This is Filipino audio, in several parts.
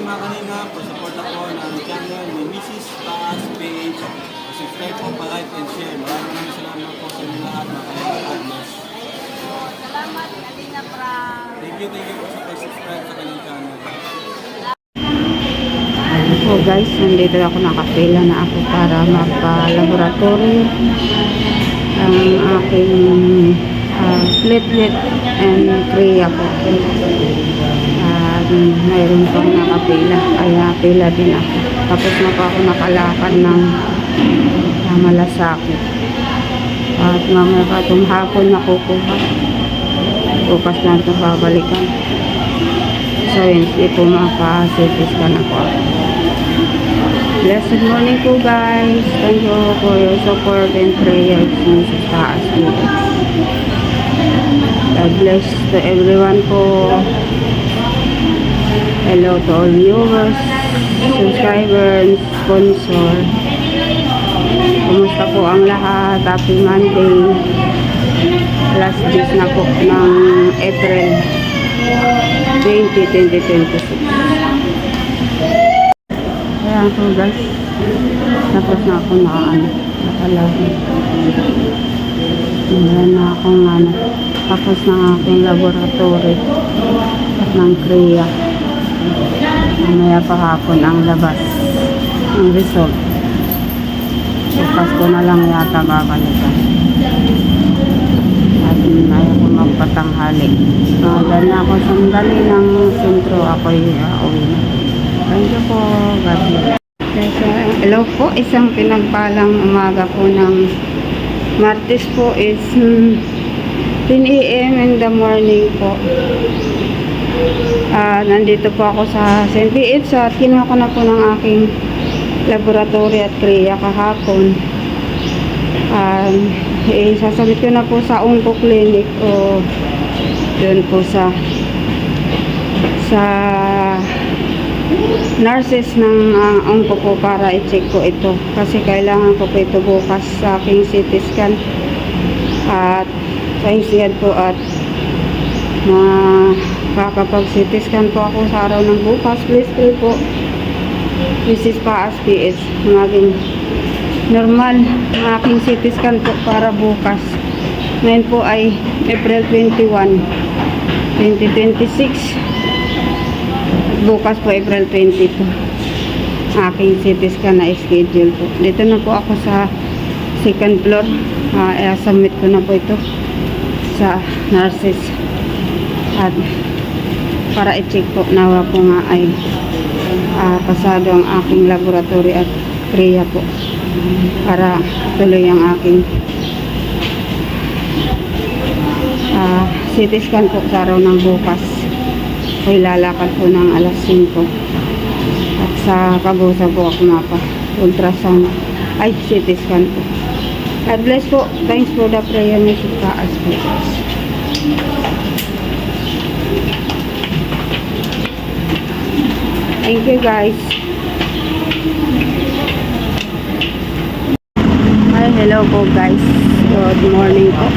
mga kanina, pasuporta po ng channel ni Mrs. Taas Page. Subscribe po, pa-like and share. Maraming salamat po sa inyo lahat, mga kanina. God bless. Salamat, Kalina Pra. Thank you po sa pag-subscribe sa kanyang channel. So guys, nandito ako, nakapila na ako para magpa-laboratory ang aking platelet and urea po. Mayroon pang nakapila, kaya pila din ako. Tapos na pa ako nakalakad ng malasakit. At mamaya pa itong hapon nakukuha. Bukas na ito babalikan. So, hindi po maka-service ka na po. Blessed morning po guys. Thank you for your support and prayers sa taas po. God bless to everyone po. Hello to all viewers, subscribers, sponsor. Kumusta po ang lahat? Happy Monday. Last days na po ng April 2026. Kaya po guys, tapos na ako nakalagay. Meron na akong tapos na aking laboratory at ng kriya. Mamaya pa hapon ang labas ang result. Bukas ko na lang yata babalikan. At ayaw ko magpatanghali. Dahil na ako sandali ng sentro, ako'y uwi na. Thank you po. God bless. Hello po, isang pinagpalang umaga po ng Martes po is 10 AM in the morning po. Nandito po ako sa St. PH at kinuha ko na po ng aking laboratory at kriya kahapon. Sasabit ko na po sa Onco Clinic o doon po sa nurses ng Onco po para i-check ko ito kasi kailangan ko po ito bukas sa aking CT scan at sa INSEAD po at makakapag CT scan po ako sa araw ng bukas. Please pray po Mrs. Taas PS maging normal ang aking CT scan po para bukas. Ngayon po ay April 21 2026. Bukas po April 22 aking CT scan na schedule po. Dito na po ako sa second floor. Submit ko na po ito sa nurses at para i-check po nawa po nga ay pasado ang aking laboratory at kriya po para tuloy ang aking CT scan po sa araw ng bukas. Ay lalakad po ng alas 5 at sa Kabusa po ako mapa ultrasound ay CT scan po. God bless po. Thanks for the prayer, Mrs. Taas po. Thank you guys. Hi, hello po guys. Good morning po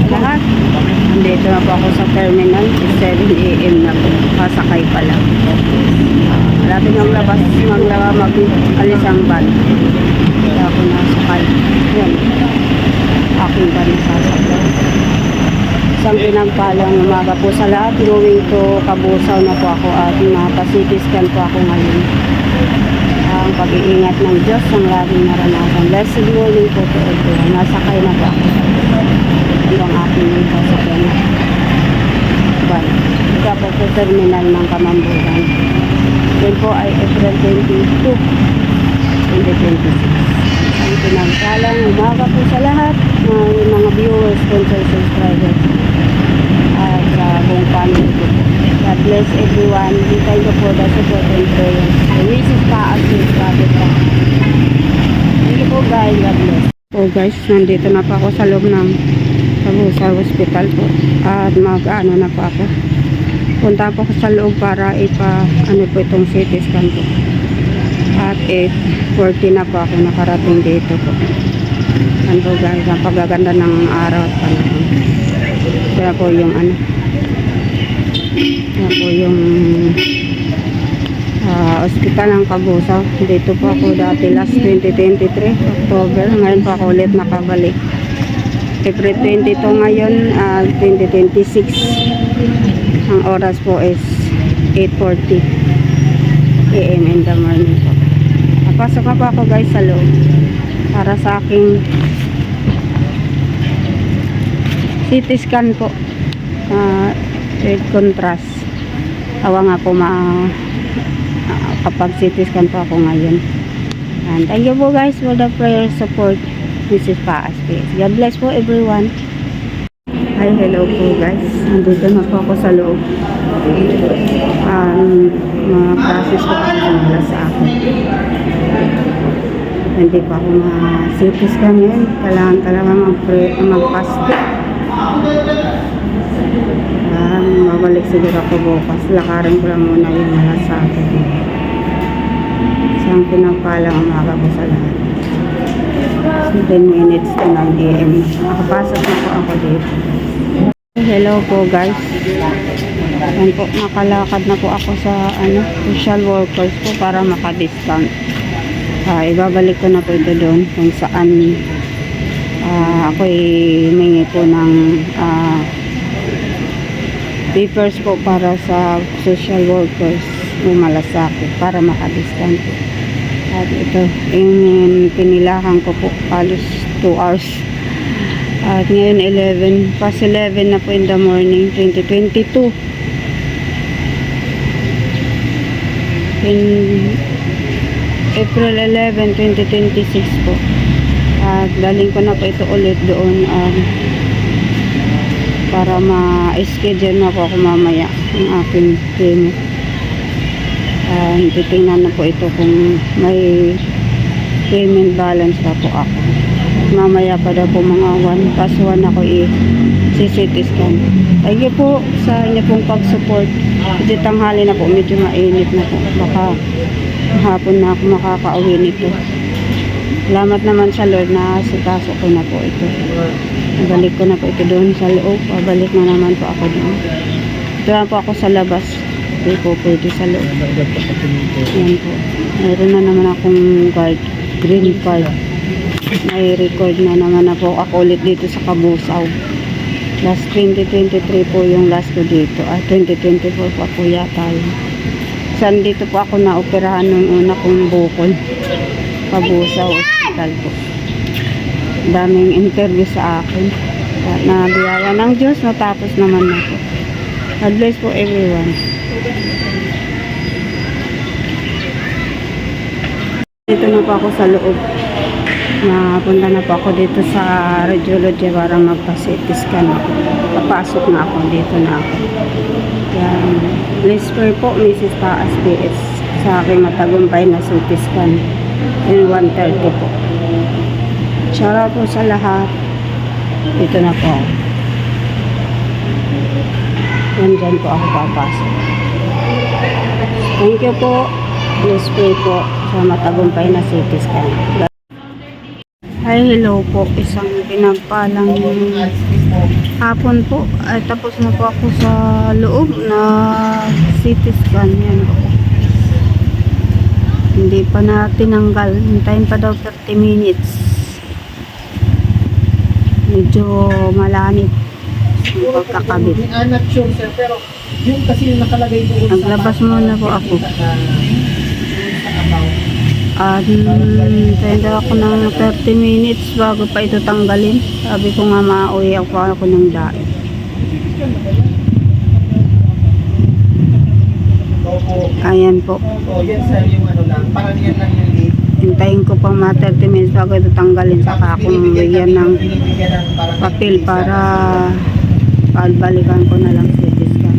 lahat. Nandito na po ako sa terminal. 7 AM na po. Pasakay pa lang. Malapit ng labas. Mag-alis ang van. Kaya ako nasakay. Yan. Aking van sasakay. Isang pinagpalang umaga po sa lahat. Going to Kabusaw na po ako at mapa-CT scan po ako ngayon. Ang pag-iingat ng Diyos ang laging naranasan. Blessed morning po to everyone. Nasakay na po ako. Ang aking sasakyan. But, ito po sa terminal ng Kamamburan. Yan po ay April 22, 2026. Ang pinagpalang umaga po sa lahat ng mga viewers, sponsors, subscribers at sa buong family po. God bless everyone. Thank you for the support and prayers. Mrs. Taas po. Thank you po guys. God bless. So guys, nandito na po ako sa loob ng Kabusa Hospital po. At mag-ano na po ako. Punta po ako sa loob para ano po itong CT scan po. At 8:40 na po ako nakarating dito po. Ano po guys, ang paggaganda ng araw at panahon. Kaya po yung Ospital ng Kabusaw. Dito po ako dati last 2023 October. Ngayon po ako ulit nakabalik. April 22 ngayon, 2026. Ang oras po is 8:40 AM in the morning po. Napasok na po ako guys sa loob para sa aking CT scan po. With contrast. Awa nga po kapag CT scan po ako ngayon. And thank you po guys for the prayer support. This is Pa SPS. God bless po everyone. Hi, hello po guys. Nandito na po ako sa loob. Mga process ko po mula sa akin. Hindi pa ako ma-CT scan ngayon. Kailangan talaga mag-pasto. Mabalik siguro ako bukas. Lakarin ko lang muna yung malasakit. Isang pinapalang umaga ko sa lahat. 10 minutes to 9 AM. Nakapasok na po ako dito. Hello po guys. Yan po, nakalakad na po ako sa social workers po para maka-discount. Ibabalik ko na po ito doon kung saan ako'y humingi po ng papers po para sa social workers Malasakit para maka-discount po. At ito, yung pinilahan ko po halos 2 hours. At ngayon 11 na po in the morning, 2022. In April 11, 2026 po. At daling ko na po ito ulit doon para ma-schedule na po ako mamaya ang aking clinic. Titingnan na po ito kung may payment balance na po ako. Mamaya pa daw po mga 1+1 ako i-CT scan. Thank you po sa inyo pong pag-support. Kasi tanghali na po, medyo mainit na po. Baka hapon na ako makakauwi nito. Salamat naman sa Lord na sikaso ko na po ito. Balik ko na po ito doon sa loob. Pabalik na naman po ako doon. Ito na po ako sa labas. Hindi po pwede sa loob. Yan po. Meron na naman akong card. Green card. May record na naman na po ako ulit dito sa Kabusaw. Last 2023 po yung last ko dito. 2024 po ako yata yun. Saan dito po ako na-operahan nung una kong bukol. Kabusaw Hospital po. Daming interview sa akin. At nabiyaya ng Diyos, natapos naman na po. God bless po everyone. Dito na po ako sa loob. Napunta na po ako dito sa radiology para magpa-CT scan ako. Papasok na ako. Dito na ako. Yan. Please pray po, Mrs. Pa SPS, sa aking matagumpay na CT scan. In 1:30 po. Shout po sa lahat. Dito na po. Nandyan po ako papasok. Thank you po. Please pray po sa matagumpay na CT scan. Hi, hello po. Isang pinagpalang hapon po. Ay, tapos na po ako sa loob na CT scan. Yan po. Hindi pa na tinanggal. Hintayin pa daw 30 minutes. Medyo malanit yung pagkakabit. I'm not sure sir, pero yung kasi yung nakalagay doon Naglabas muna po ako. At hintayin daw ako ng 30 minutes bago pa ito tanggalin. Sabi ko nga mauwi ako ng dahil. Ayan po. Oh, yan sir, yung ano lang, para niyan lang yung lead. Hintayin ko pa mga 30 minutes bago ito tanggalin. Saka akong bigyan ng papel para balikan ko na lang CT scan.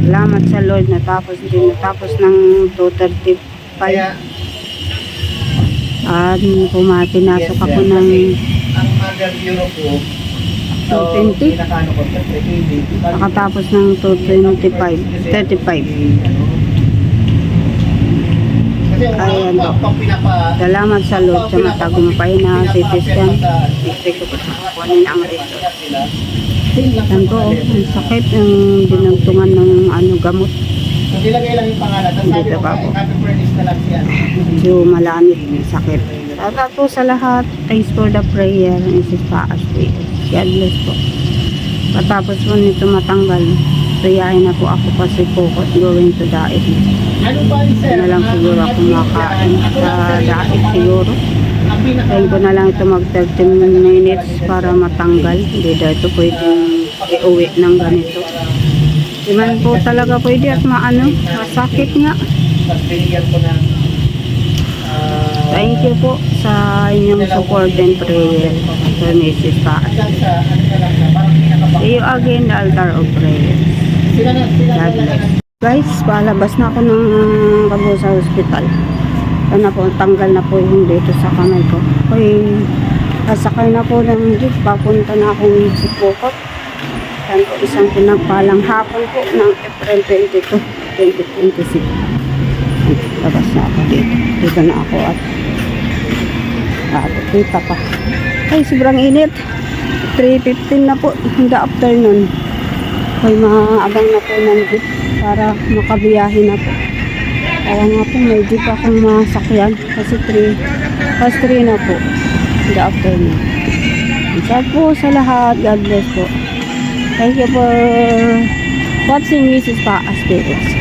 Salamat sa Lord, natapos din. Natapos ng 2:35. At pinasok ako ng ang Magal Bureau ko, 2:20. pinakano ko, siyempre, Nakatapos ng 2:35. 35. Ayan po. Salamat sa Lord sa matagumpay na CT scan. Next ko po sa kukunin ang result. Yan po, ang sakit yung dinagtungan ng gamot. Nilagay lang yung pangalan. Tapos sabi Dito ko, pa po. copy furnish na lang siya. Medyo malamit yung sakit. Shoutout po sa lahat. Thanks for the prayer. Mrs. Paas po. God bless po. Patapos po nito matanggal, tuyain na po ako kasi pukot going to daig. Ano ba ni sir? Na lang siguro ako makain sa daig siguro. Ang Kaya ko na lang ito mag 13 minutes para matanggal. Hindi daw ito pwedeng iuwi ng ganito. Di man po talaga pwede at maano, masakit nga. Tapos binigyan ko ng Thank you po sa inyong support and prayer for Mrs. Paas. hanggang sa ano na lang na parang pinakabak. See you again, the altar of prayer. Sila God bless. Guys, palabas na ako ng Cabo sa hospital. Sana po, tanggal na po yung dito sa kamay ko. Okay, kasakay na po ng jeep. Papunta na akong Sipokot. Yan po, isang pinagpalang hapon po ng April 22, 2026. Labas na ako dito. Dito na ako at kita pa. Ay, sobrang init. 3:15 na po in the afternoon. Ay, maagang na po ng jeep para makabiyahe na po. Kaya nga po, may jeep akong masakyan kasi 3 na po in the afternoon. Shout po sa lahat. God bless po. Thank you for watching Mrs. Paas Spirits.